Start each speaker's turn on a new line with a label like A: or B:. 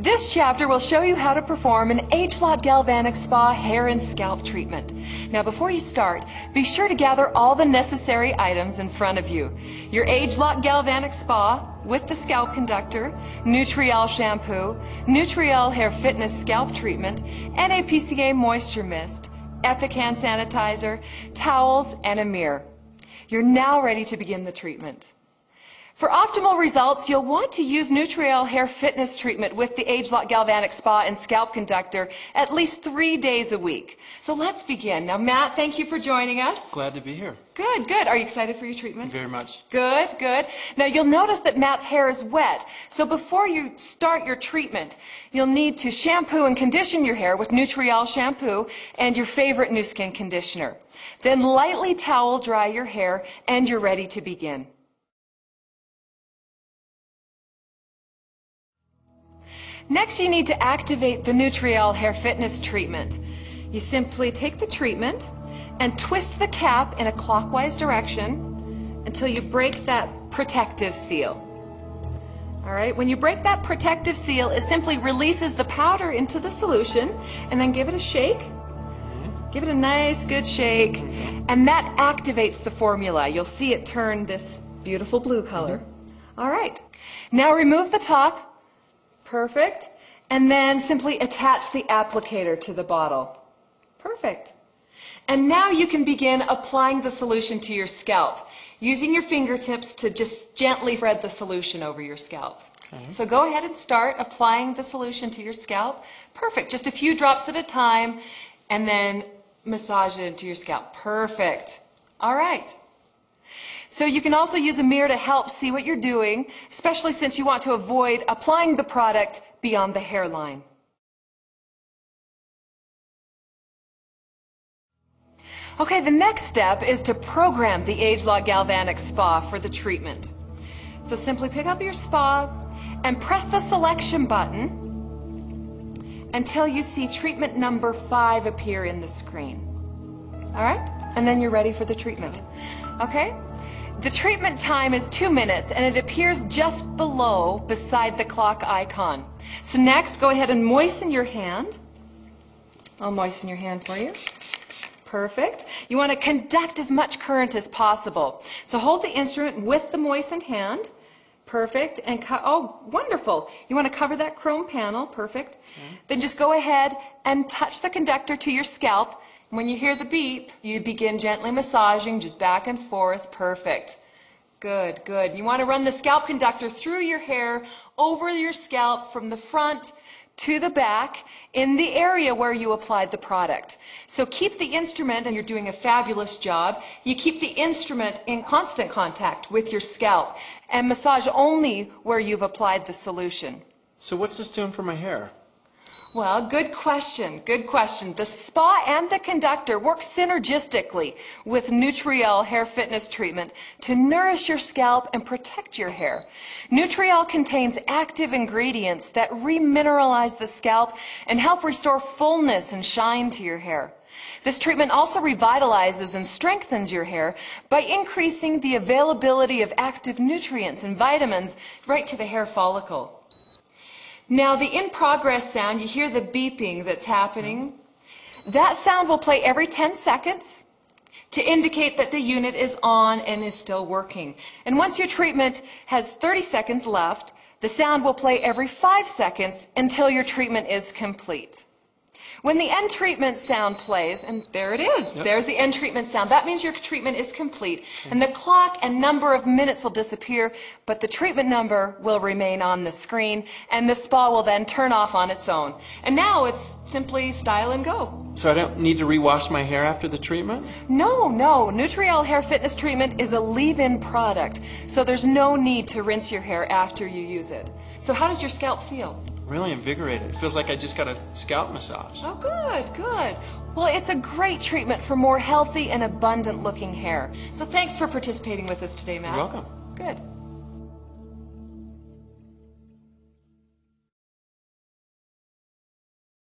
A: This chapter will show you how to perform an ageLOC Galvanic Spa hair and scalp treatment. Now before you start, be sure to gather all the necessary items in front of you. Your ageLOC Galvanic Spa with the scalp conductor, Nutrielle shampoo, Nutrielle Hair Fitness Scalp Treatment, NAPCA Moisture Mist, Epic Hand Sanitizer, towels, and a mirror. You're now ready to begin the treatment. For optimal results, you'll want to use Nutrielle Hair Fitness Treatment with the ageLOC Galvanic Spa and Scalp Conductor at least 3 days a week. So let's begin. Now, Matt, thank you for joining us.
B: Glad to be here.
A: Good, good. Are you excited for your treatment?
B: Very much.
A: Good, good. Now, you'll notice that Matt's hair is wet. So before you start your treatment, you'll need to shampoo and condition your hair with Nutrielle shampoo and your favorite Nu Skin conditioner. Then lightly towel dry your hair, and you're ready to begin. Next, you need to activate the Nutrielle Hair Fitness Treatment. You simply take the treatment and twist the cap in a clockwise direction until you break that protective seal. All right, when you break that protective seal, it simply releases the powder into the solution, and then give it a shake. Give it a nice, good shake, and that activates the formula. You'll see it turn this beautiful blue color. All right, now remove the top. Perfect. And then simply attach the applicator to the bottle. Perfect. And now you can begin applying the solution to your scalp, using your fingertips to just gently spread the solution over your scalp. Okay. So go ahead and start applying the solution to your scalp. Perfect. Just a few drops at a time, and then massage it into your scalp. Perfect. All right. So you can also use a mirror to help see what you're doing, especially since you want to avoid applying the product beyond the hairline. Okay, the next step is to program the ageLOC Galvanic Spa for the treatment. So simply pick up your spa and press the selection button until you see treatment number 5 appear in the screen. All right? And then you're ready for the treatment. Okay? The treatment time is 2 minutes, and it appears just below beside the clock icon. So next, go ahead and moisten your hand. I'll moisten your hand for you. Perfect. You want to conduct as much current as possible. So hold the instrument with the moistened hand. Perfect. And oh, wonderful. You want to cover that chrome panel. Perfect. Then just go ahead and touch the conductor to your scalp. When you hear the beep, you begin gently massaging, just back and forth. Perfect. Good, good. You want to run the scalp conductor through your hair, over your scalp, from the front to the back, in the area where you applied the product. So keep the instrument, and you're doing a fabulous job. You keep the instrument in constant contact with your scalp, and massage only where you've applied the solution.
B: So what's this doing for my hair?
A: Well, good question, good question. The spa and the conductor work synergistically with Nutrielle Hair Fitness Treatment to nourish your scalp and protect your hair. Nutrielle contains active ingredients that remineralize the scalp and help restore fullness and shine to your hair. This treatment also revitalizes and strengthens your hair by increasing the availability of active nutrients and vitamins right to the hair follicle. Now, the in-progress sound, you hear the beeping that's happening. That sound will play every 10 seconds to indicate that the unit is on and is still working. And once your treatment has 30 seconds left, the sound will play every 5 seconds until your treatment is complete. When the end treatment sound plays, and there it is, there's the end treatment sound, that means your treatment is complete. And the clock and number of minutes will disappear, but the treatment number will remain on the screen, and the spa will then turn off on its own. And now it's simply style and go.
B: So I don't need to rewash my hair after the treatment?
A: No, no. Nutrielle Hair Fitness Treatment is a leave-in product, so there's no need to rinse your hair after you use it. So how does your scalp feel?
B: Really invigorated. It feels like I just got a scalp massage.
A: Oh, good, good. Well, it's a great treatment for more healthy and abundant looking hair. So thanks for participating with us today, Matt.
B: You're welcome.
A: Good.